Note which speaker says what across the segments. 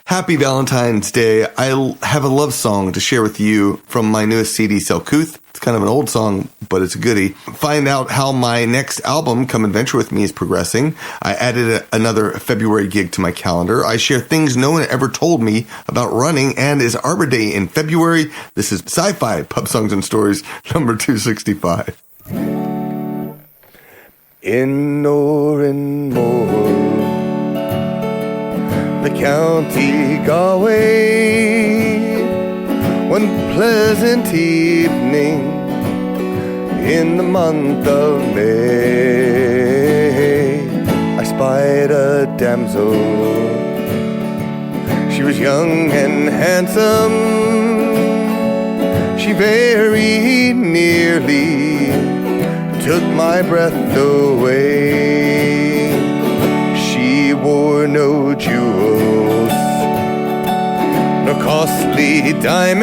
Speaker 1: Happy Valentine's Day. I have a love song to share with you from my newest CD, Selcouth. It's kind of an old song, but it's a goodie. Find out how my next album, Come Adventure With Me, is progressing. I added another February gig to my calendar. I share things no one ever told me about running, and is Arbor Day in February. This is Sci-Fi Pub Songs and Stories, number 265. In Oranmore, the county Galway, one pleasant evening in the month of May, I spied a damsel. She was young and handsome. She very nearly took my breath away. She wore no jewels, no costly diamonds,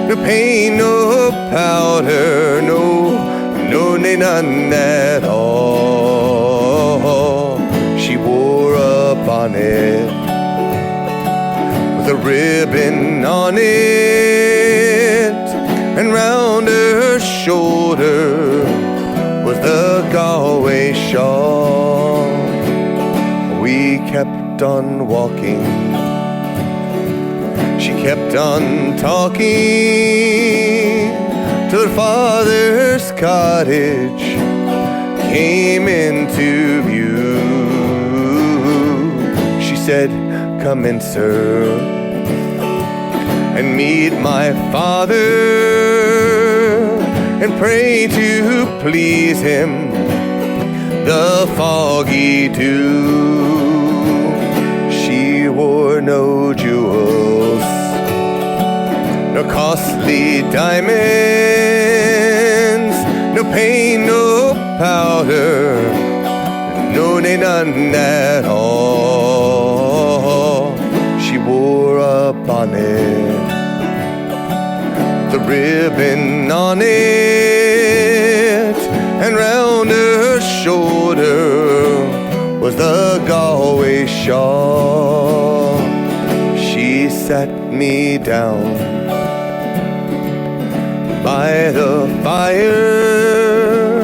Speaker 1: no paint, no powder, nay, none at all. She wore a bonnet with a ribbon on it, and round her shoulder was the Galway Shawl. We kept on walking, she kept on talking, till her father's cottage came into view. She said, "Come in, sir, and meet my father, and pray to please him the foggy dew." She wore no jewels, no costly diamonds, no paint, no powder, nay, none at all. She wore a bonnet, the ribbon on it, and round her shoulder was the Galway Shawl. She sat me down by the fire,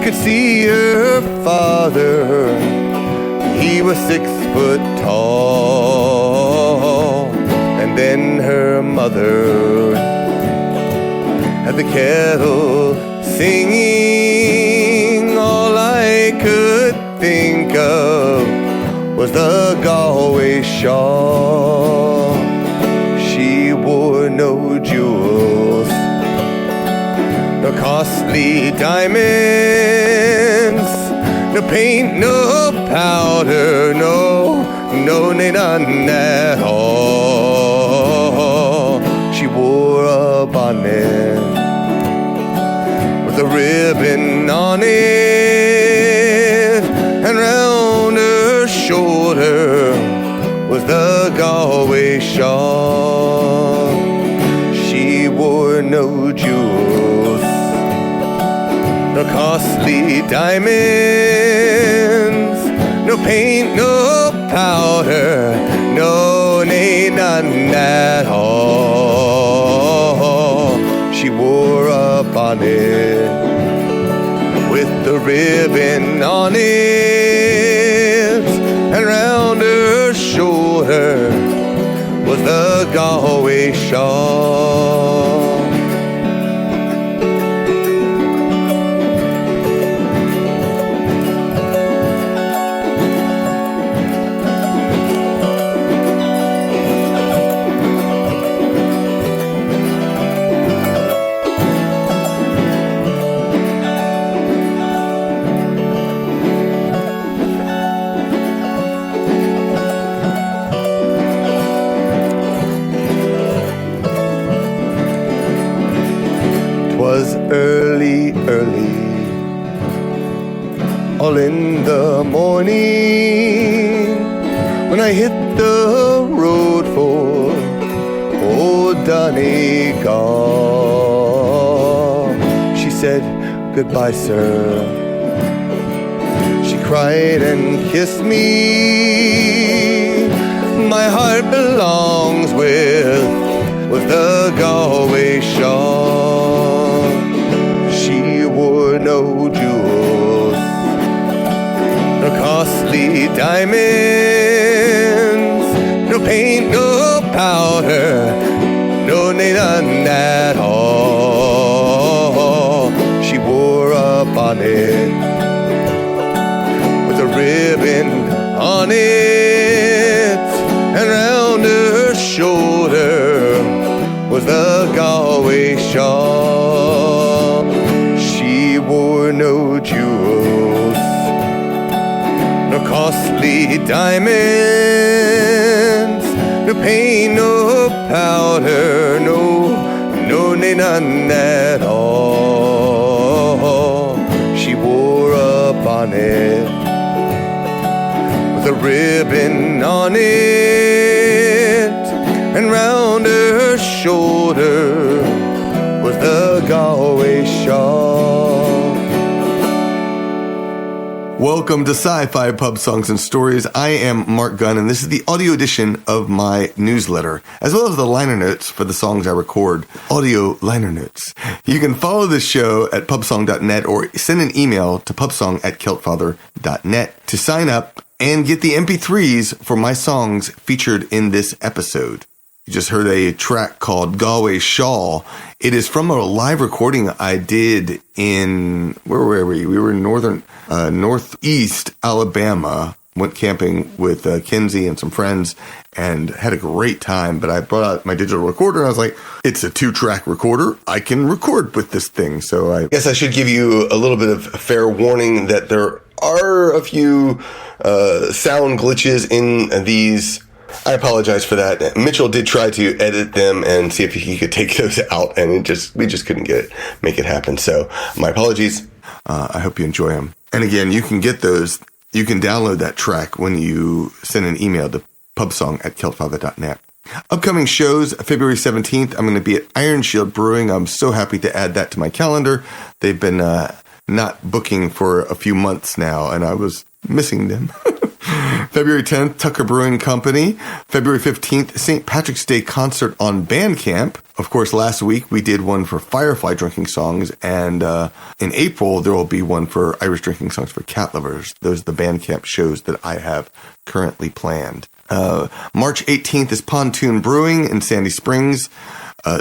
Speaker 1: could see her father, he was 6 foot tall, and then her mother had the kettle singing. All I could think of was the Galway Shawl. She wore no jewels, no costly diamonds, no paint, no powder, nay, none at all. She wore a bonnet with a ribbon on it, and round her shoulder was the Galway Shawl. She wore no jewels, no costly diamonds, no paint, no powder, nay, none at all. She wore a bonnet with the ribbon on it, and round her shoulder was the Galway Shawl.
Speaker 2: 'Twas early, all in the morning, when I hit the road for old Donegal. She said, "Goodbye, sir." She cried and kissed me. My heart belongs with the Galway Shawl. She wore no jewels, no costly diamonds, no paint, no powder, no none at all. She wore a bonnet with a ribbon on it, and round her shoulder was the Galway Shawl. She wore no jewels, no costly diamonds, no paint, no powder, no none at all. She wore a bonnet with a ribbon on it, and round her shoulder was the Galway Shawl.
Speaker 1: Welcome to Sci-Fi Pub Songs and Stories. I am Marc Gunn, and this is the audio edition of my newsletter, as well as the liner notes for the songs I record. Audio liner notes. You can follow this show at pubsong.net or send an email to pubsong@celtfather.net to sign up and get the MP3s for my songs featured in this episode. You just heard a track called Galway Shawl. It is from a live recording I did in, where were we? We were in northeast Alabama. Went camping with Kinsey and some friends and had a great time. But I brought out my digital recorder and I was like, it's a 2-track recorder. I can record with this thing. So I guess I should give you a little bit of fair warning that there are a few sound glitches in these. I apologize for that. Mitchell did try to edit them and see if he could take those out, and we just couldn't make it happen. So my apologies. I hope you enjoy them. And again, you can get those. You can download that track when you send an email to pubsong@celtfather.net. Upcoming shows, February 17th, I'm going to be at Ironshield Brewing. I'm so happy to add that to my calendar. They've been not booking for a few months now, and I was missing them. February 10th, Tucker Brewing Company. February 15th, St. Patrick's Day concert on Bandcamp. Of course, last week we did one for Firefly Drinking Songs, and in April there will be one for Irish Drinking Songs for Cat Lovers. Those are the Bandcamp shows that I have currently planned. March 18th is Pontoon Brewing in Sandy Springs.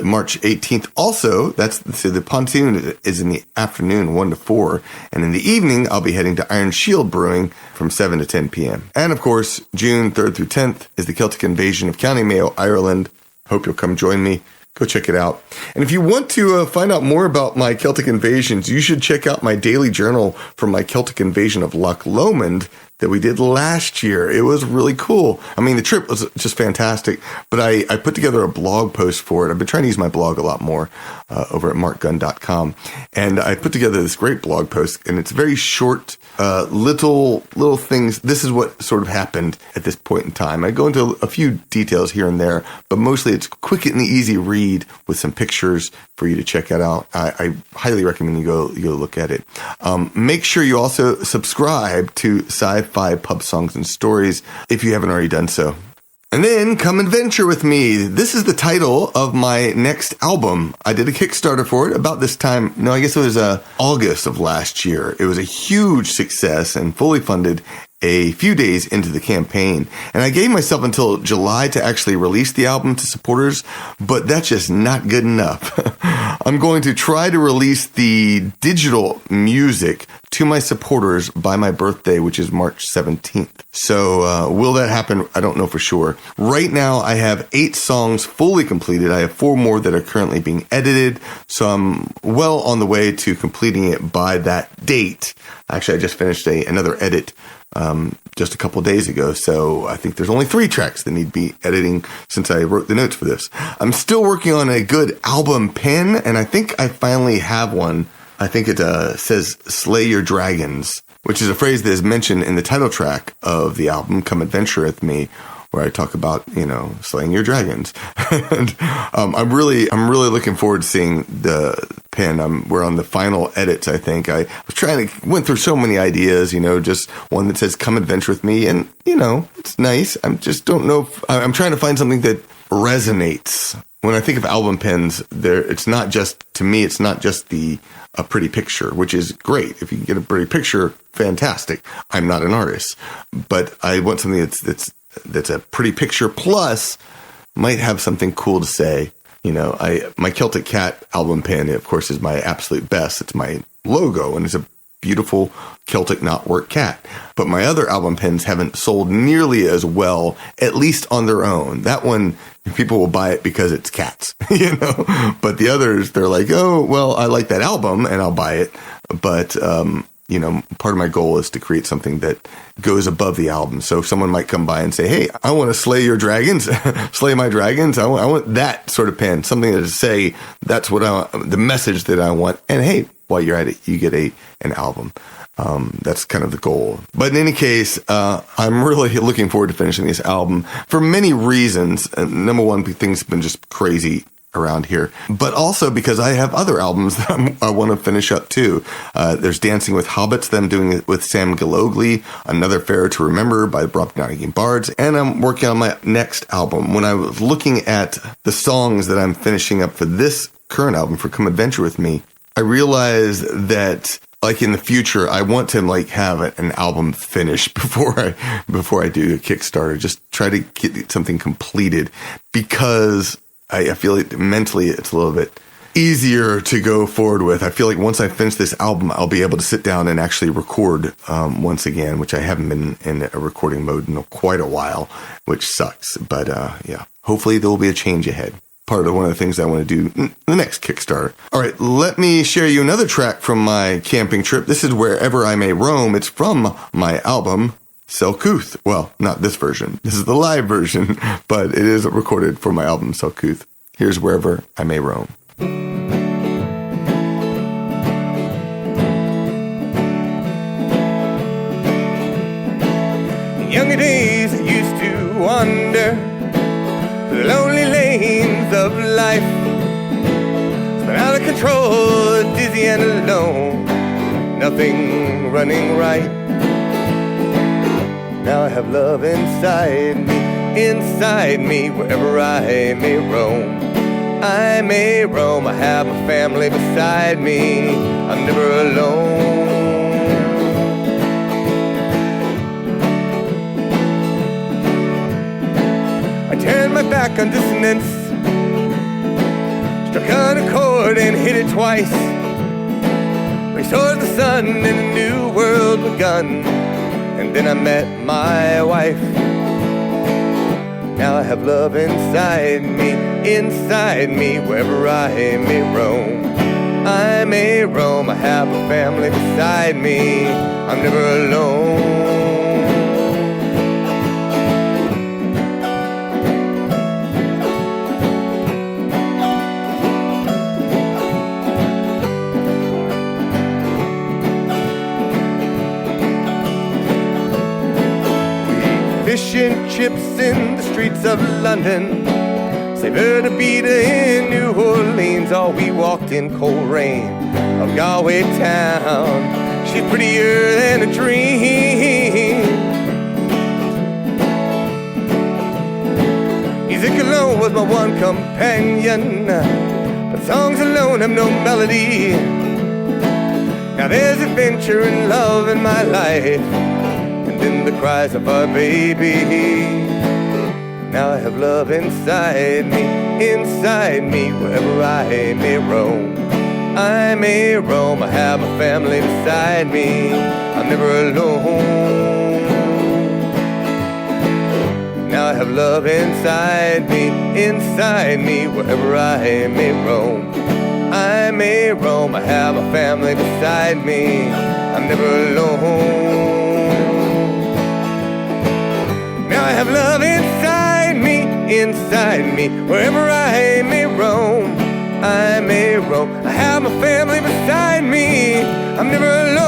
Speaker 1: March 18th also, the Pontoon is in the afternoon, 1 to 4. And in the evening, I'll be heading to Ironshield Brewing from 7 to 10 p.m. And of course, June 3rd through 10th is the Celtic Invasion of County Mayo, Ireland. Hope you'll come join me. Go check it out. And if you want to find out more about my Celtic invasions, you should check out my daily journal from my Celtic invasion of Loch Lomond that we did last year. It was really cool. I mean, the trip was just fantastic, but I put together a blog post for it. I've been trying to use my blog a lot more over at marcgunn.com. And I put together this great blog post, and it's very short, little things. This is what sort of happened at this point in time. I go into a few details here and there, but mostly it's quick and easy read with some pictures for you to check it out. I highly recommend you go look at it. Make sure you also subscribe to Sci-Fi Pub Songs and Stories if you haven't already done so. And then come adventure with me. This is the title of my next album. I did a Kickstarter for it about this time. No, I guess it was August of last year. It was a huge success and fully funded a few days into the campaign. And I gave myself until July to actually release the album to supporters, but that's just not good enough. I'm going to try to release the digital music to my supporters by my birthday, which is March 17th. So will that happen? I don't know for sure. Right now, I have 8 songs fully completed. I have 4 more that are currently being edited. So I'm well on the way to completing it by that date. Actually, I just finished another edit just a couple days ago. So I think there's only 3 tracks that need to be editing since I wrote the notes for this. I'm still working on a good album pen, and I think I finally have one. I think it says "Slay Your Dragons," which is a phrase that is mentioned in the title track of the album, Come Adventure With Me, where I talk about, slaying your dragons. And I'm really looking forward to seeing the pen. We're on the final edits, I think. I was went through so many ideas, just one that says, come adventure with me. And, it's nice. I just don't know I'm trying to find something that resonates. When I think of album pens, it's not just a pretty picture, which is great. If you can get a pretty picture, fantastic. I'm not an artist, but I want something that's a pretty picture plus might have something cool to say. My Celtic Cat album pen, of course, is my absolute best. It's my logo, and it's a beautiful Celtic knotwork cat. But my other album pens haven't sold nearly as well, at least on their own. That one, people will buy it because it's cats, But the others, they're like, oh, well, I like that album, and I'll buy it. But, part of my goal is to create something that goes above the album. So someone might come by and say, hey, I want to slay your dragons, slay my dragons. I want that sort of pen, something to say that's the message that I want. And hey, while you're at it, you get an album. That's kind of the goal. But in any case, I'm really looking forward to finishing this album for many reasons. Number one, things have been just crazy around here, but also because I have other albums that I want to finish up too. There's Dancing with Hobbits that I'm doing it with Sam Gillogly, Another Fair to Remember by Brobdingnagian Bards, and I'm working on my next album. When I was looking at the songs that I'm finishing up for this current album, for Come Adventure With Me, I realized that in the future, I want to have an album finished before I do a Kickstarter. Just try to get something completed, because I feel like mentally it's a little bit easier to go forward with. I feel like once I finish this album, I'll be able to sit down and actually record once again, which I haven't been in a recording mode in quite a while, which sucks. But yeah, hopefully there will be a change ahead. Part of one of the things I want to do in the next Kickstarter. All right, let me share you another track from my camping trip. This is Wherever I May Roam. It's from my album, Selcouth. Well, not this version. This is the live version, but it is recorded for my album, Selcouth. Here's Wherever I May Roam.
Speaker 2: In younger days, I used to wander the lonely lanes of life, spun out of control, dizzy and alone, nothing running right. Now I have love inside me, wherever I may roam. I may roam, I have my family beside me, I'm never alone. I turned my back on dissonance, struck on a chord and hit it twice, raced towards the sun and a new world begun. And then I met my wife. Now I have love inside me, wherever I may roam. I may roam, I have a family beside me, I'm never alone. Fish and chips in the streets of London, savoured a beater in New Orleans. Oh, we walked in cold rain of Galway town. She's prettier than a dream. Music alone was my one companion, but songs alone have no melody. Now there's adventure and love in my life, in the cries of our baby. Now I have love inside me, wherever I may roam. I may roam, I have a family beside me, I'm never alone. Now I have love inside me, wherever I may roam. I may roam, I have a family beside me, I'm never alone. Now I have love inside me, wherever I may roam. I may roam, I have my family beside me, I'm never alone.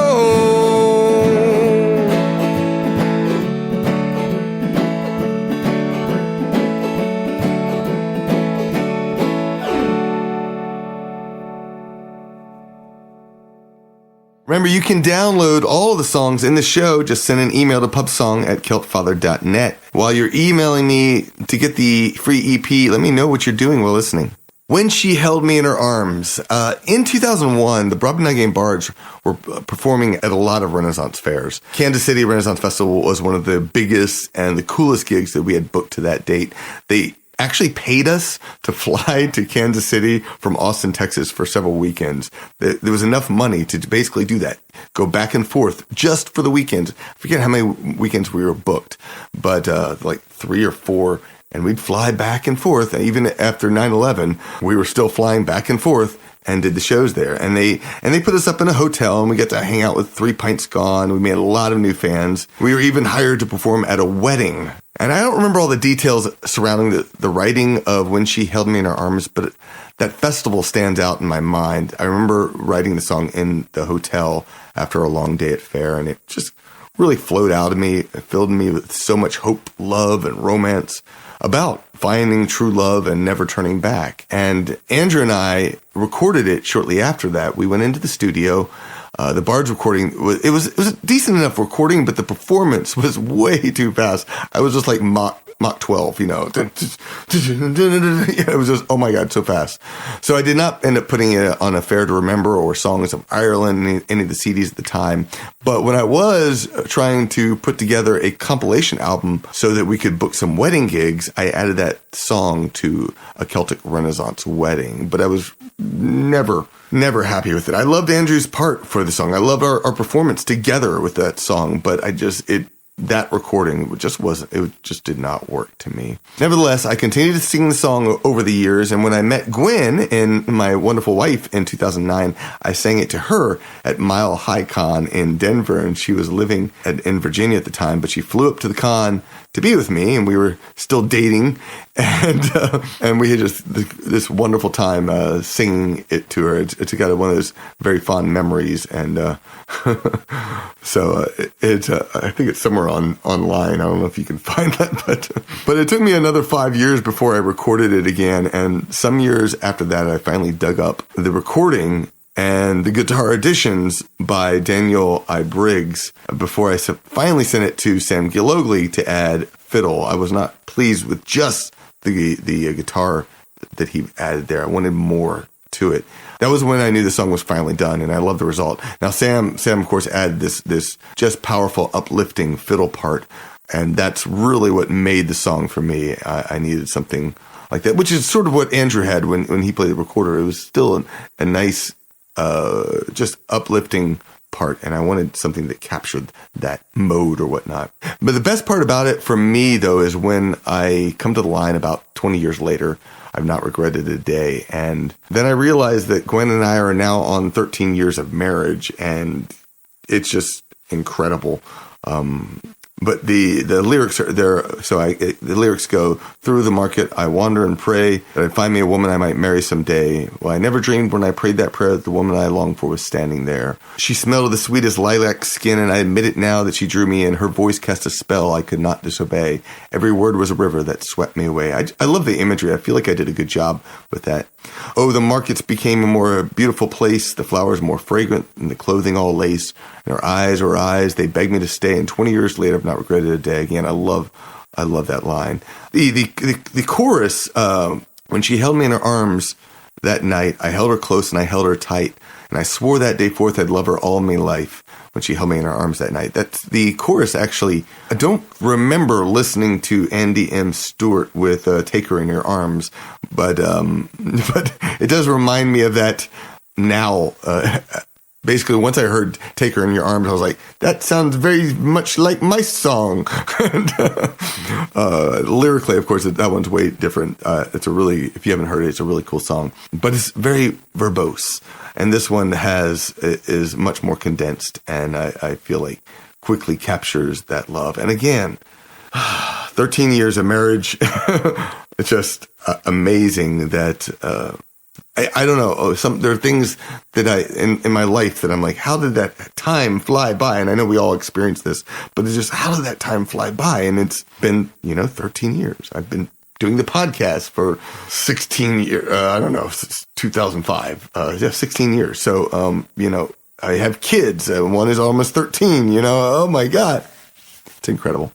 Speaker 1: Remember, you can download all of the songs in the show. Just send an email to pubsong@celtfather.net. While you're emailing me to get the free EP, let me know what you're doing while listening. When She Held Me in Her Arms. In 2001, the Brobdingnagian Bards were performing at a lot of Renaissance fairs. Kansas City Renaissance Festival was one of the biggest and the coolest gigs that we had booked to that date. They actually paid us to fly to Kansas City from Austin, Texas for several weekends. There was enough money to basically do that. Go back and forth just for the weekends. I forget how many weekends we were booked, but like 3 or 4. And we'd fly back and forth. Even after 9/11, we were still flying back and forth and did the shows there. And they put us up in a hotel, and we got to hang out with 3 Pints Gone. We made a lot of new fans. We were even hired to perform at a wedding. And I don't remember all the details surrounding the writing of When She Held Me in Her Arms, but that festival stands out in my mind. I remember writing the song in the hotel after a long day at fair, and it just really flowed out of me. It filled me with so much hope, love, and romance about finding true love and never turning back. And Andrew and I recorded it shortly after that. We went into the studio. The Bards recording, it was a decent enough recording, but the performance was way too fast. I was just like Mach 12, you know. It was just, oh my God, so fast. So I did not end up putting it on A Fair to Remember or Songs of Ireland, any of the CDs at the time. But when I was trying to put together a compilation album so that we could book some wedding gigs, I added that song to a Celtic Renaissance wedding. But I was never happy with it. I loved Andrew's part for the song. I loved our performance together with that song, but that recording just did not work to me. Nevertheless, I continued to sing the song over the years, and when I met Gwen and my wonderful wife in 2009, I sang it to her at Mile High Con in Denver, and she was living in Virginia at the time, but she flew up to the con to be with me, and we were still dating, and we had just this wonderful time singing it to her. It's got one of those very fond memories, and so I think it's somewhere online. I don't know if you can find that, but it took me another 5 years before I recorded it again, and some years after that, I finally dug up the recording and the guitar additions by Daniel I. Briggs before I finally sent it to Sam Gillogly to add fiddle. I was not pleased with just the guitar that he added there. I wanted more to it. That was when I knew the song was finally done, and I loved the result. Now, Sam of course, added this just powerful, uplifting fiddle part, and that's really what made the song for me. I needed something like that, which is sort of what Andrew had when he played the recorder. It was still a nice, just uplifting part, and I wanted something that captured that mode or whatnot. But the best part about it for me, though, is when I come to the line about 20 years later, I've not regretted a day. And then I realized that Gwen and I are now on 13 years of marriage, and it's just incredible. But the lyrics are there. So the lyrics go, through the market I wander and pray that I'd find me a woman I might marry someday. Well, I never dreamed when I prayed that prayer that the woman I longed for was standing there. She smelled of the sweetest lilac skin, and I admit it now that she drew me in. Her voice cast a spell I could not disobey. Every word was a river that swept me away. I love the imagery. I feel like I did a good job with that. Oh, the markets became a more beautiful place, the flowers more fragrant, and the clothing all lace. And her eyes were eyes, they begged me to stay, and 20 years later I've not regretted a day. Again, I love that line. The chorus, when she held me in her arms that night, I held her close and I held her tight, and I swore that day forth I'd love her all my life. When she held me in her arms that night. That's the chorus, actually. I don't remember listening to Andy M. Stewart with Take Her in Your Arms, but it does remind me of that now. Basically, once I heard Take Her in Your Arms, I was like, that sounds very much like my song. Lyrically, of course, that one's way different. It's if you haven't heard it, it's a really cool song. But it's very verbose. And this one is much more condensed, and I feel like quickly captures that love. And again, 13 years of marriage, it's just amazing that I don't know. There are things that in my life that I'm like, how did that time fly by? And I know we all experience this, but it's just, how did that time fly by? And it's been 13 years. I've been doing the podcast for 16 years. I don't know, since 2005. 16 years. So, I have kids. One is almost 13, oh my God. It's incredible.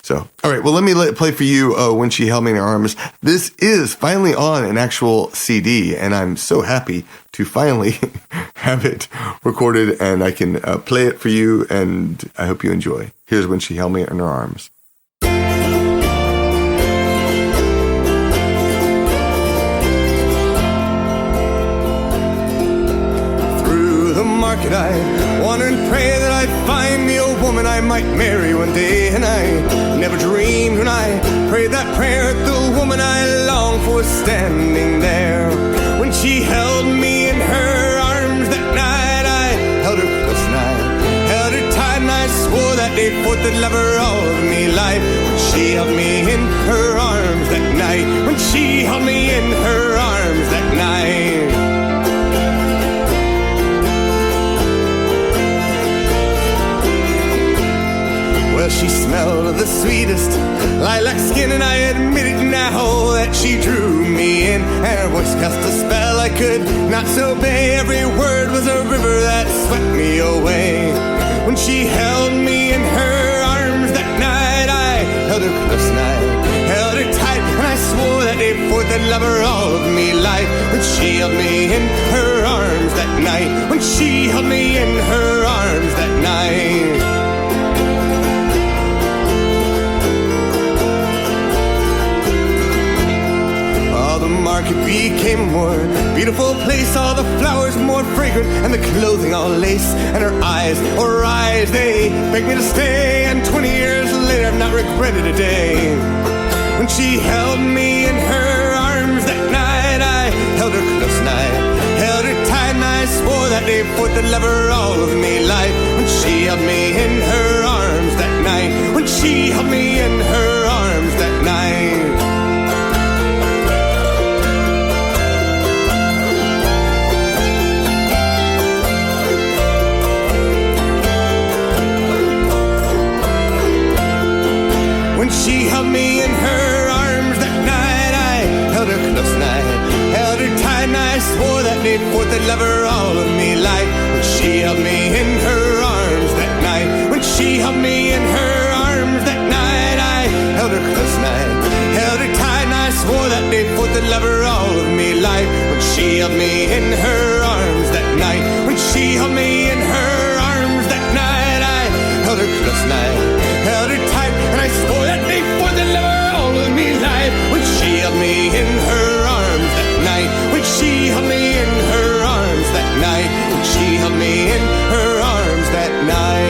Speaker 1: So, all right, well, let me play for you When She Held Me in Her Arms. This is finally on an actual CD, and I'm so happy to finally have it recorded, and I can play it for you, and I hope you enjoy. Here's When She Held Me in Her Arms.
Speaker 2: Through the market I wander and pray that I'd find me a woman I might marry one day, and I never dreamed when I prayed that prayer that the woman I long for was standing there. When she held me in her arms that night, I held her close and I held her tight, and I swore that day forth that love her all of me life. When she held me in her arms that night, when she held me in her arms that night. Well, she smelled the sweetest lilac skin, and I admit it now that she drew me in, and her voice cast a spell I could not disobey. Every word was a river that swept me away. When she held me in her arms that night, I held her close and I held her tight, and I swore that day forth that love her all of me life. When she held me in her arms that night, when she held me in her arms that night. The market became a more beautiful place, all the flowers more fragrant, and the clothing all lace, and her eyes, they begged me to stay, and 20 years later I've not regretted a day. When she held me in her arms that night, I held her close and I held her tight, and I swore that day forth that love her all of me life. When she held me in her arms that night, when she held me in her arms that night. She held me in her arms that night, I held her close and I held her tight, and I swore that day forth that love her all of me life. When she held me in her arms that night, when she held me in her arms that night, I held her close and I held her tight, and I swore that day forth that love her all of me life. When she held me in her arms that night, when she held me in her arms that night, I held her close and I held her tight, and I swore that day forth that love her all of me life. When she held me in her arms that night, when she held me in her arms that night, when she held me in her arms that night.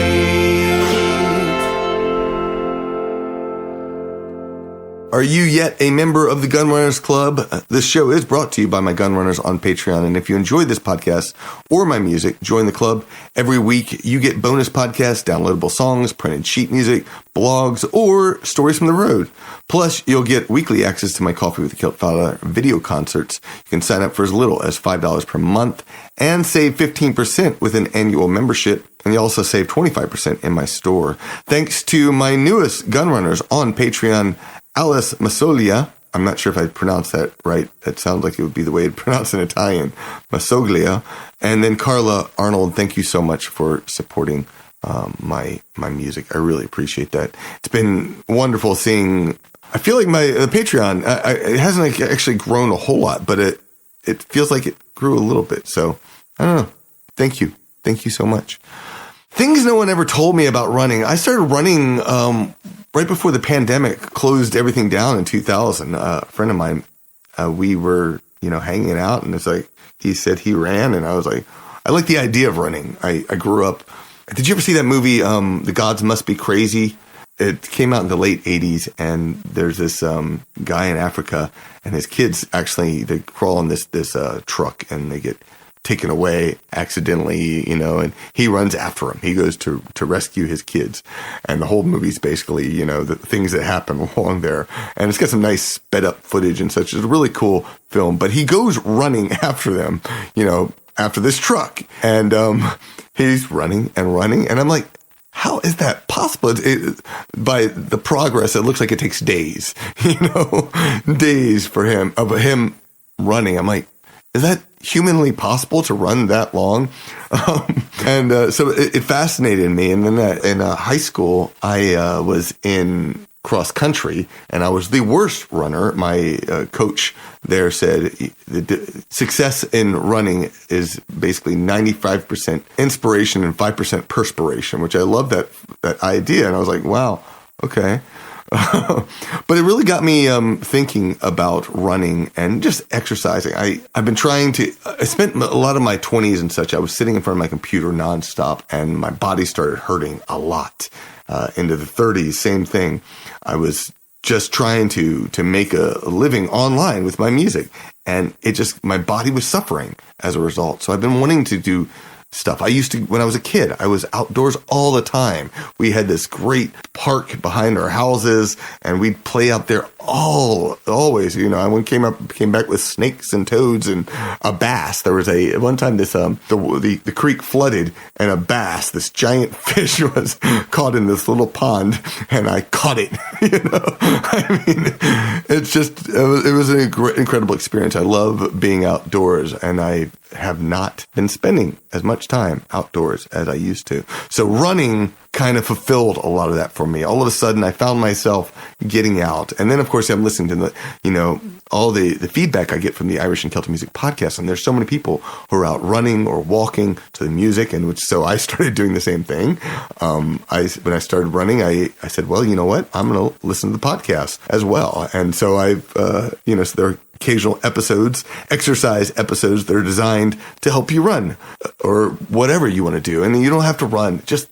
Speaker 1: Are you yet a member of the Gunrunners Club? This show is brought to you by my Gunrunners on Patreon. And if you enjoy this podcast or my music, join the club. Every week, you get bonus podcasts, downloadable songs, printed sheet music, blogs, or stories from the road. Plus, you'll get weekly access to my Coffee with the Kilt Fowler video concerts. You can sign up for as little as $5 per month and save 15% with an annual membership. And you also save 25% in my store. Thanks to my newest Gunrunners on Patreon, Alice Masoglia. I'm not sure if I pronounced that right. That sounds like it would be the way it's pronounced in Italian. Masoglia. And then Carla Arnold, thank you so much for supporting my music. I really appreciate that. It's been wonderful seeing. I feel like the Patreon, it hasn't actually grown a whole lot, but it feels like it grew a little bit. So I don't know. Thank you. Thank you so much. Things no one ever told me about running. I started running right before the pandemic closed everything down in 2000. A friend of mine, we were, hanging out, and it's like, he said he ran, and I was like, I like the idea of running. I grew up. Did you ever see that movie, The Gods Must Be Crazy? It came out in the late 80s, and there's this guy in Africa, and his kids actually, they crawl on this truck, and they get taken away accidentally, and he runs after him. He goes to rescue his kids. And the whole movie's basically, the things that happen along there. And it's got some nice sped up footage and such. It's a really cool film. But he goes running after them, after this truck. And he's running. And I'm like, how is that possible? By the progress, it looks like it takes days, days for him, of him running. I'm like, is that humanly possible to run that long? So it fascinated me. And then in high school, I was in cross country, and I was the worst runner. My coach there said success in running is basically 95% inspiration and 5% perspiration, which I love that idea. And I was like, wow, okay. But it really got me thinking about running and just exercising. I've been trying to, I spent a lot of my 20s and such, I was sitting in front of my computer nonstop, and my body started hurting a lot. Into the 30s, same thing. I was just trying to make a living online with my music, and my body was suffering as a result. So I've been wanting to do stuff. When I was a kid, I was outdoors all the time. We had this great park behind our houses, and we'd play out there always. I came back with snakes and toads and a bass. There was one time the creek flooded, and a bass, this giant fish, was caught in this little pond, and I caught it. I mean, it was an incredible experience. I love being outdoors, and I have not been spending as much time outdoors as I used to. So running kind of fulfilled a lot of that for me. All of a sudden, I found myself getting out. And then, of course, I'm listening to all the feedback I get from the Irish and Celtic Music podcast. And there's so many people who are out running or walking to the music. So I started doing the same thing. When I started running, I said, well, you know what? I'm going to listen to the podcast as well. And so so there are occasional exercise episodes that are designed to help you run or whatever you want to do. And you don't have to run, just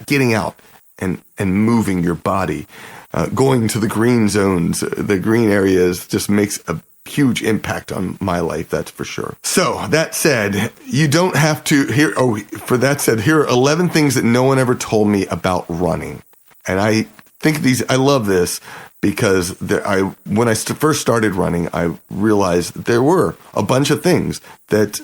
Speaker 1: getting out and moving your body, going to the green zones, the green areas just makes a huge impact on my life. That's for sure. So that said, you don't have to here are 11 things that no one ever told me about running. And I think I love this, because when I first started running, I realized that there were a bunch of things that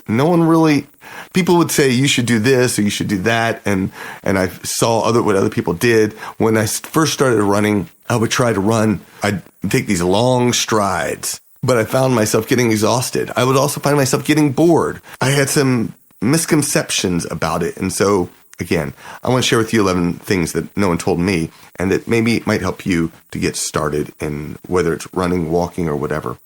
Speaker 1: people would say, you should do this or you should do that. And I saw what other people did. When I first started running, I would try to run. I'd take these long strides, but I found myself getting exhausted. I would also find myself getting bored. I had some misconceptions about it. And so, again, I want to share with you 11 things that no one told me, and that maybe might help you to get started in whether it's running, walking, or whatever.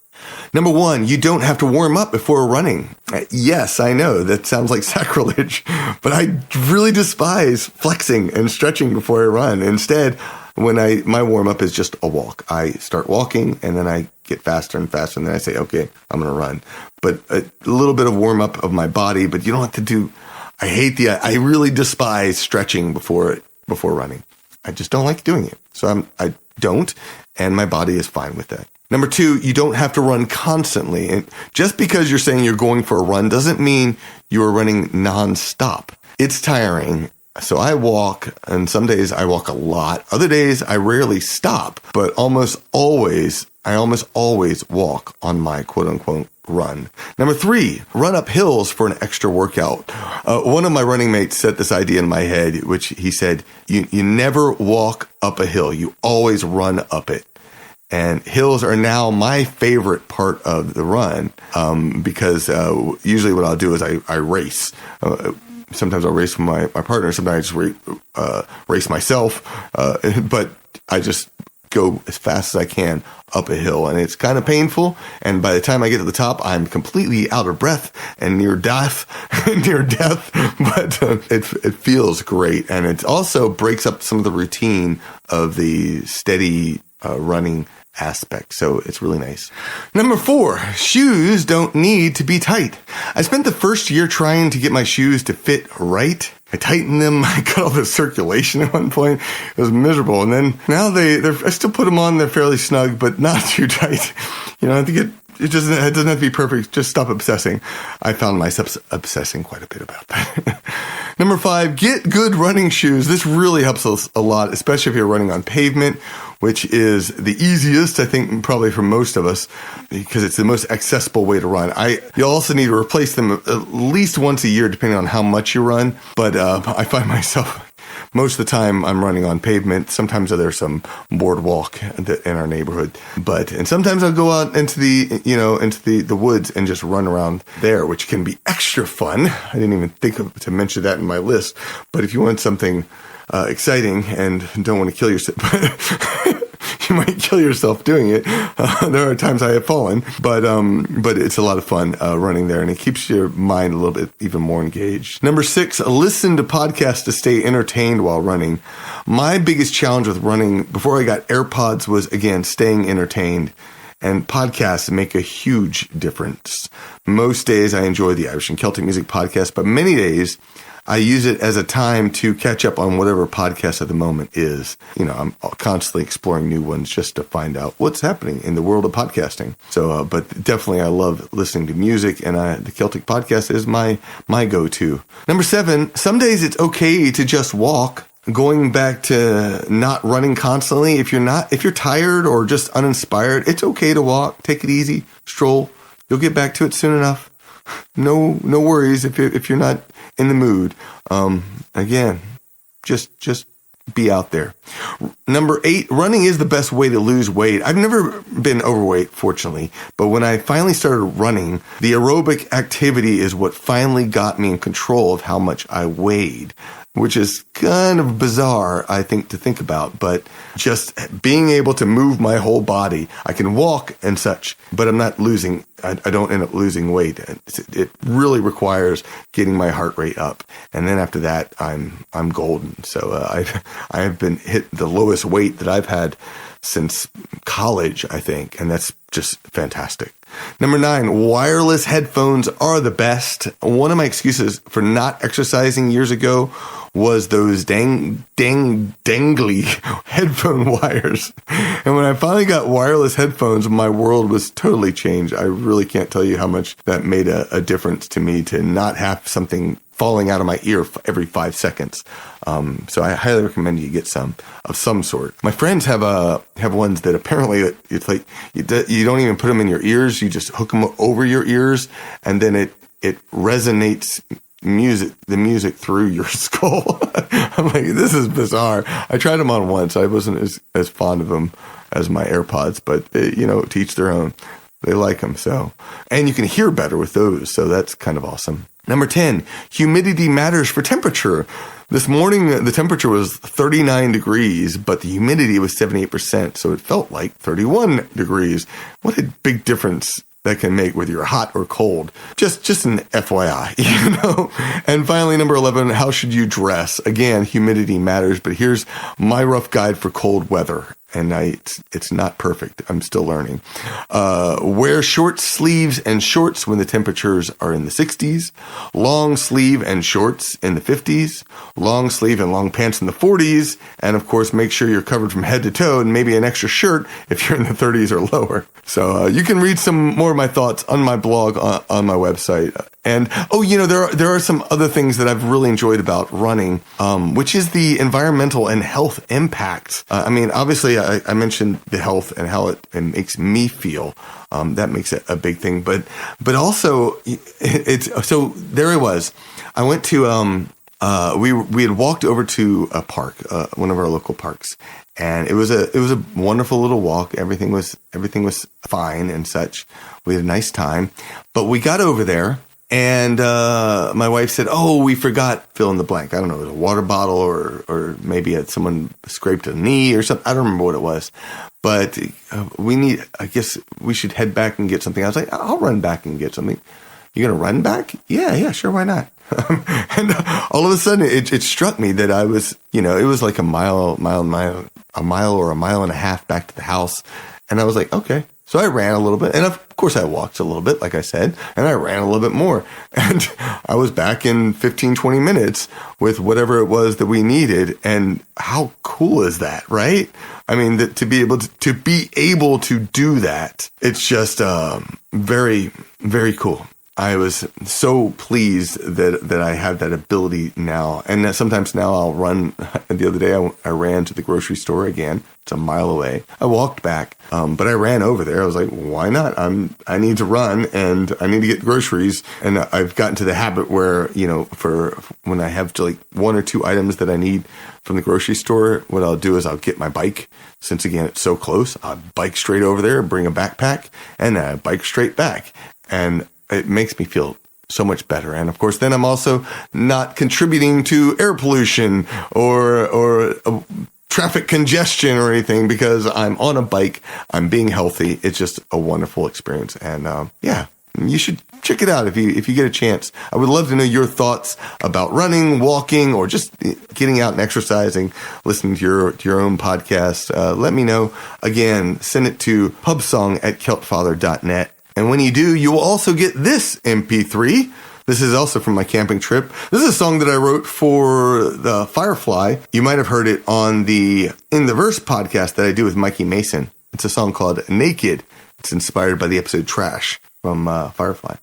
Speaker 1: Number 1, you don't have to warm up before running. Yes, I know that sounds like sacrilege, but I really despise flexing and stretching before I run. Instead, my warm up is just a walk. I start walking, and then I get faster and faster, and then I say, okay, I'm going to run. But a little bit of warm up of my body, but you don't have to do. I really despise stretching before running. I just don't like doing it. So I don't, and my body is fine with that. Number 2, you don't have to run constantly. And just because you're saying you're going for a run doesn't mean you're running nonstop. It's tiring. So I walk, and some days I walk a lot. Other days I rarely stop, but I almost always walk on my quote unquote run. Number 3, run up hills for an extra workout. One of my running mates set this idea in my head, which he said, you never walk up a hill. You always run up it. And hills are now my favorite part of the run, because usually what I'll do is I race. Sometimes I'll race with my partner. Sometimes I just race myself. But I just go as fast as I can up a hill, and it's kind of painful. And by the time I get to the top, I'm completely out of breath and near death. But it feels great, and it also breaks up some of the routine of the steady running aspect. So it's really nice. Number 4, shoes don't need to be tight. I spent the first year trying to get my shoes to fit right. I tightened them. I cut all the circulation at one point. It was miserable. And then now I still put them on. They're fairly snug, but not too tight. I think it doesn't have to be perfect. Just stop obsessing. I found myself obsessing quite a bit about that. Number 5, get good running shoes. This really helps us a lot, especially if you're running on pavement, which is the easiest, I think, probably for most of us, because it's the most accessible way to run. You also need to replace them at least once a year, depending on how much you run. But I find myself most of the time I'm running on pavement. Sometimes there's some boardwalk in our neighborhood, and sometimes I'll go out into the woods and just run around there, which can be extra fun. I didn't even think to mention that in my list, but if you want something exciting and don't want to kill yourself, you might kill yourself doing it. There are times I have fallen, but it's a lot of fun running there, and it keeps your mind a little bit even more engaged. Number 6, listen to podcasts to stay entertained while running. My biggest challenge with running before I got AirPods was, again, staying entertained. And podcasts make a huge difference. Most days I enjoy the Irish and Celtic music podcast, but many days I use it as a time to catch up on whatever podcast at the moment is. I'm constantly exploring new ones just to find out what's happening in the world of podcasting. So, but definitely I love listening to music, and the Celtic podcast is my go-to. Number 7, some days it's okay to just walk. Going back to not running constantly. If you're tired or just uninspired, it's okay to walk. Take it easy. Stroll. You'll get back to it soon enough. No worries if you're not in the mood. Again, just be out there. Number 8, running is the best way to lose weight. I've never been overweight, fortunately, but when I finally started running, the aerobic activity is what finally got me in control of how much I weighed, which is kind of bizarre, I think, to think about, but just being able to move my whole body. I can walk and such, but I'm not losing, I don't end up losing weight. It really requires getting my heart rate up. And then after that, I'm golden. So I have been hit the lowest weight that I've had since college, I think, and that's just fantastic. Number 9, wireless headphones are the best. One of my excuses for not exercising years ago was those dangly headphone wires. And when I finally got wireless headphones, my world was totally changed. I really can't tell you how much that made a difference to me, to not have something falling out of my ear every 5 seconds. So I highly recommend you get some of some sort. My friends have ones that apparently it's like you don't even put them in your ears. You just hook them over your ears, and then it resonates the music through your skull. I'm like, this is bizarre. I tried them on once. I wasn't as fond of them as my AirPods, but to each their own. They like them. So, and you can hear better with those. So that's kind of awesome. Number 10, humidity matters for temperature. This morning, the temperature was 39 degrees, but the humidity was 78%. So it felt like 31 degrees. What a big difference that can make whether you're hot or cold. Just an FYI, And finally, number 11, how should you dress? Again, humidity matters, but here's my rough guide for cold weather. And it's not perfect. I'm still learning. Wear short sleeves and shorts when the temperatures are in the 60s. Long sleeve and shorts in the 50s. Long sleeve and long pants in the 40s. And of course, make sure you're covered from head to toe, and maybe an extra shirt if you're in the 30s or lower. So you can read some more of my thoughts on my blog on my website. And there are some other things that I've really enjoyed about running, which is the environmental and health impact. Obviously, I mentioned the health and how it makes me feel. That makes it a big thing. But also, so there I was. I went to we had walked over to a park, one of our local parks, and it was a wonderful little walk. Everything was fine and such. We had a nice time, but we got over there. And my wife said, "Oh, we forgot fill in the blank. I don't know, it was a water bottle or maybe someone scraped a knee or something. I don't remember what it was. But I guess we should head back and get something." I was like, "I'll run back and get something." "You're going to run back?" Yeah, sure, why not? And all of a sudden it struck me that I was, it was like a mile or a mile and a half back to the house. And I was like, okay. So I ran a little bit, and of course I walked a little bit, like I said, and I ran a little bit more. And I was back in 15, 20 minutes with whatever it was that we needed. And how cool is that, right? I mean, to be able to do that, it's just very, very cool. I was so pleased that I have that ability now. And that sometimes now I'll run. The other day I ran to the grocery store again. It's a mile away. I walked back, but I ran over there. I was like, why not? I need to run and I need to get groceries. And I've gotten to the habit where, for when I have like one or two items that I need from the grocery store, what I'll do is I'll get my bike. Since again, it's so close, I'll bike straight over there, bring a backpack, and I bike straight back. And it makes me feel so much better. And of course, then I'm also not contributing to air pollution or traffic congestion or anything because I'm on a bike. I'm being healthy. It's just a wonderful experience. And you should check it out if you get a chance. I would love to know your thoughts about running, walking, or just getting out and exercising, listening to your own podcast. Let me know. Again, send it to pubsong@celtfather.net. And when you do, you will also get this MP3. This is also from my camping trip. This is a song that I wrote for the Firefly. You might have heard it on the In the Verse podcast that I do with Mikey Mason. It's a song called Naked. It's inspired by the episode Trash from Firefly.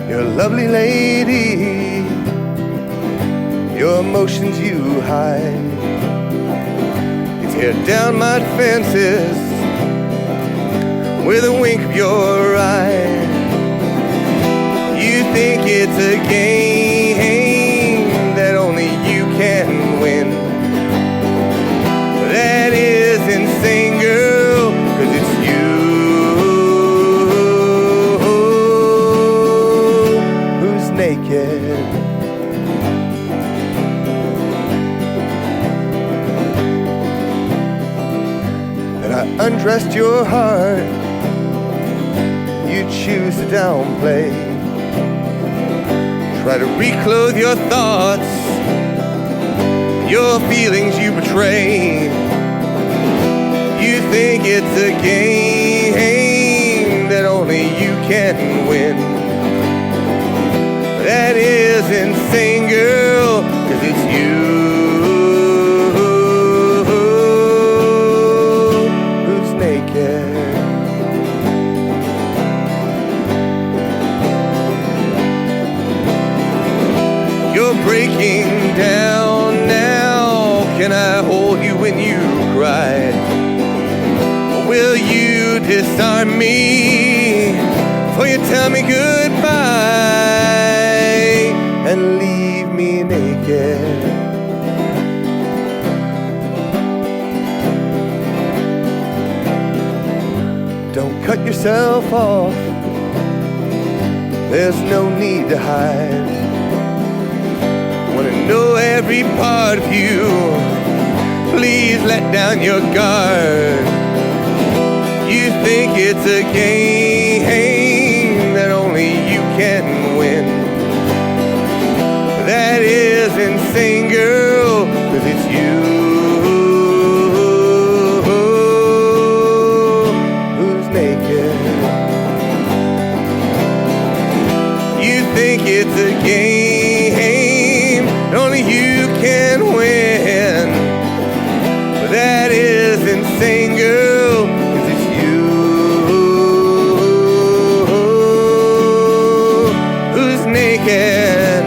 Speaker 2: You're a lovely lady, your emotions you hide. You tear down my defenses with a wink of your eye. You think it's a game that only you can win. That is insane, girl, 'cause it's you who's naked. And I undressed your heart, you choose to downplay. Try to reclothe your thoughts, your feelings you betray. You think it's a game that only you can win. That is insane, girl, 'cause it's you who's naked. You're breaking down now. Can I hold you when you cry? Or will you disarm me before you tell me goodbye and leave me naked? Don't cut yourself off. There's no need to hide. Wanna know every part of you. Please let down your guard. You think it's a game that only you can win. That is insane, girl, 'cause it's you who's naked. You think it's a game only you can win. But that is insane, girl, 'cause it's you who's naked.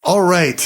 Speaker 1: All right.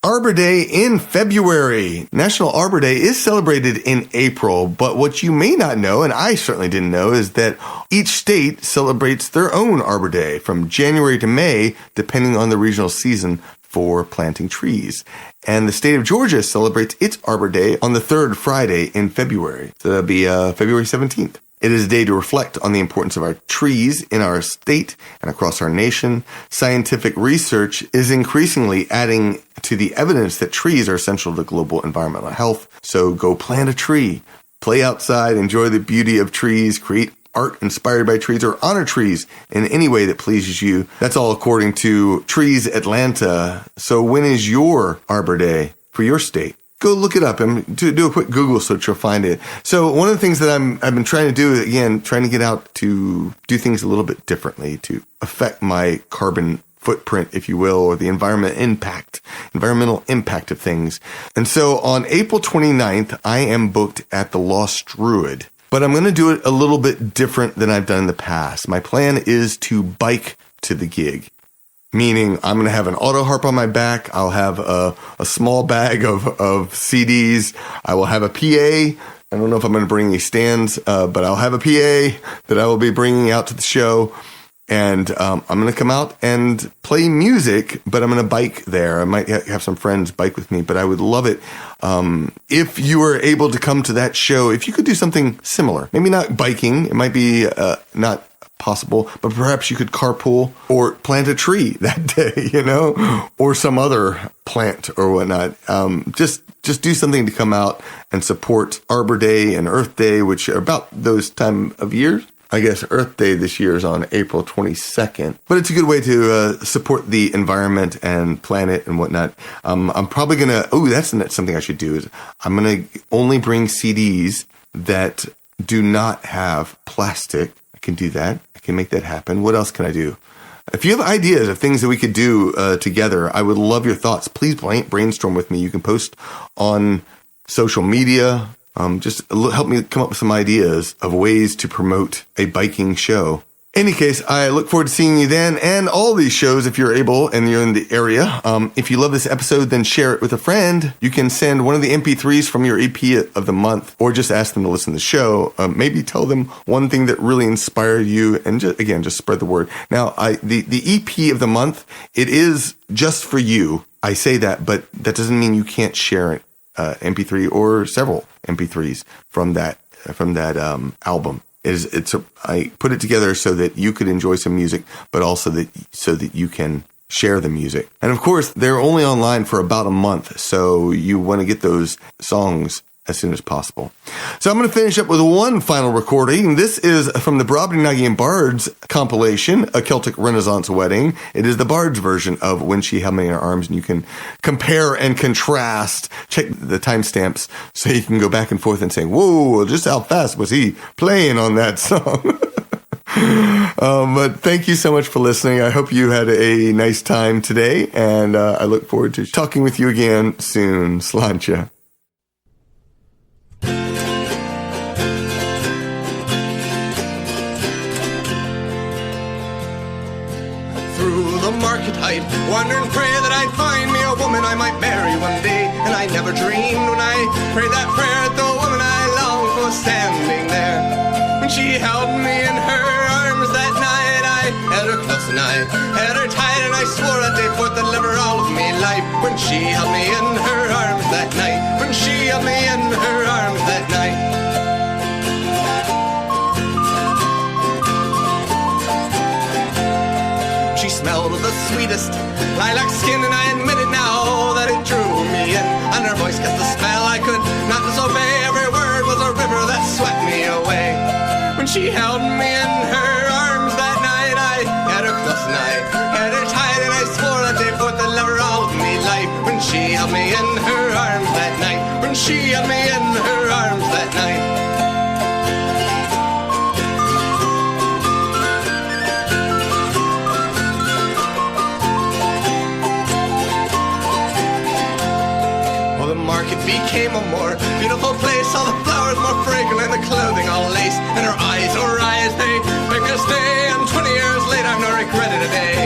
Speaker 1: Arbor Day in February. National Arbor Day is celebrated in April, but what you may not know, and I certainly didn't know, is that each state celebrates their own Arbor Day from January to May, depending on the regional season for planting trees. And the state of Georgia celebrates its Arbor Day on the third Friday in February. So that'll be February 17th. It is a day to reflect on the importance of our trees in our state and across our nation. Scientific research is increasingly adding to the evidence that trees are essential to global environmental health. So go plant a tree, play outside, enjoy the beauty of trees, create art inspired by trees, or honor trees in any way that pleases you. That's all according to Trees Atlanta. So when is your Arbor Day for your state? go look it up and do a quick Google search. You'll find it. So one of the things that I've been trying to do, again, trying to get out to do things a little bit differently to affect my carbon footprint, if you will, or the environmental impact of things. And so on April 29th, I am booked at the Lost Druid, but I'm going to do it a little bit different than I've done in the past. My plan is to bike to the gig, meaning I'm going to have an auto harp on my back. I'll have a small bag of CDs. I will have a PA. I don't know if I'm going to bring any stands, but I'll have a PA that I will be bringing out to the show. And I'm going to come out and play music, but I'm going to bike there. I might have some friends bike with me, but I would love it if you were able to come to that show, if you could do something similar. Maybe not biking. It might be not possible, but perhaps you could carpool or plant a tree that day, you know, or some other plant or whatnot. Just do something to come out and support Arbor Day and Earth Day, which are about those time of years. I guess Earth Day this year is on April 22nd, but it's a good way to support the environment and planet and whatnot. I'm probably going to, that's something I should do, is I'm going to only bring CDs that do not have plastic. I can do that. I can make that happen. What else can I do? If you have ideas of things that we could do together, I would love your thoughts. Please brainstorm with me. You can post on social media. Just help me come up with some ideas of ways to promote a biking show. Any case, I look forward to seeing you then and all these shows if you're able and you're in the area. If you love this episode, then share it with a friend. You can send one of the MP3s from your EP of the month or just ask them to listen to the show. Maybe tell them one thing that really inspired you and just spread the word. Now, the EP of the month, it is just for you. I say that, but that doesn't mean you can't share it. MP3 or several MP3s from that album. I put it together so that you could enjoy some music, but also so that you can share the music. And of course, they're only online for about a month, so you want to get those songs as soon as possible. So I'm going to finish up with one final recording. This is from the Brobdingnagian Bards compilation, A Celtic Renaissance Wedding. It is the Bards version of When She Held Me in Her Arms, and you can compare and contrast, check the timestamps so you can go back and forth and say, whoa, just how fast was he playing on that song? But thank you so much for listening. I hope you had a nice time today, and I look forward to talking with you again soon. Sláinte.
Speaker 2: Market height, wonder and pray that I'd find me a woman I might marry one day. And I never dreamed when I prayed that prayer that the woman I longed for was standing there. When she held me in her arms that night, I held her close and I held her tight, and I swore that day forth to live her all of me life. When she held me in her arms that night, when she held me in her arms that night. She smelled of the sweetest lilac skin, and I admit it now that it drew me in. And her voice cast a spell I could not disobey. Every word was a river that swept me away. When she held me in her arms that night, I had her close and I had her tight, and I swore that day forth to love her all of me life. When she held me in her arms that night, when she held me in her arms that night. Market became a more beautiful place, all the flowers more fragrant and the clothing all lace, and her eyes, they make us stay, and 20 years later I've no regret of a day.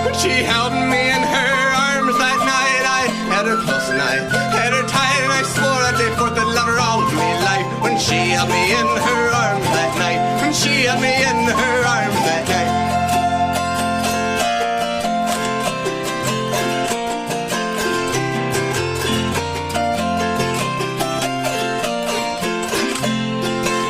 Speaker 2: When she held me in her arms that night, I had her close and I had her tight, and I swore that day forth to love her all of me life. When she held me in her arms that night, when she held me in her arms that night.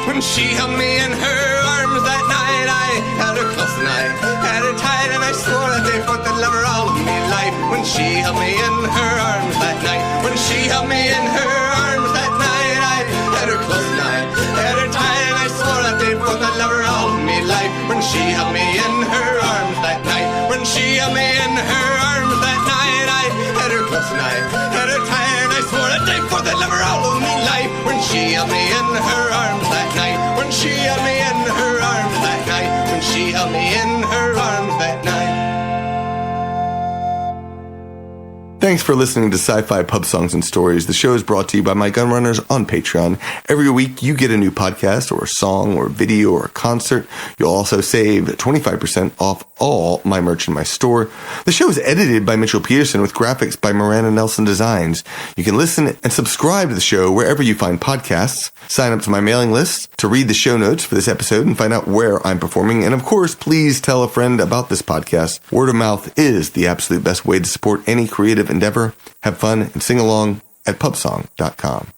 Speaker 2: When she held me in her arms that night, I held her close and I had her tight, and I swore that day forth to love her all of me life. When she held me in her arms that night, when she held me in her arms that night, I had her close and I had her tight, and I swore that day forth to love her all of me life. When she held me in her arms that night, when she held me in her arms that night, I had her close and I had her tight, and I swore a day for the lover all of me life. When she held me in her arms that night. When she held me in her arms that night. When she held me in her arms that night.
Speaker 1: Thanks for listening to Sci-Fi Pub Songs and Stories. The show is brought to you by my gun runners on Patreon. Every week you get a new podcast or a song or a video or a concert. You'll also save 25% off all my merch in my store. The show is edited by Mitchell Peterson with graphics by Miranda Nelson Designs. You can listen and subscribe to the show wherever you find podcasts. Sign up to my mailing list to read the show notes for this episode and find out where I'm performing. And of course, please tell a friend about this podcast. Word of mouth is the absolute best way to support any creative endeavor. Have fun and sing along at pubsong.com.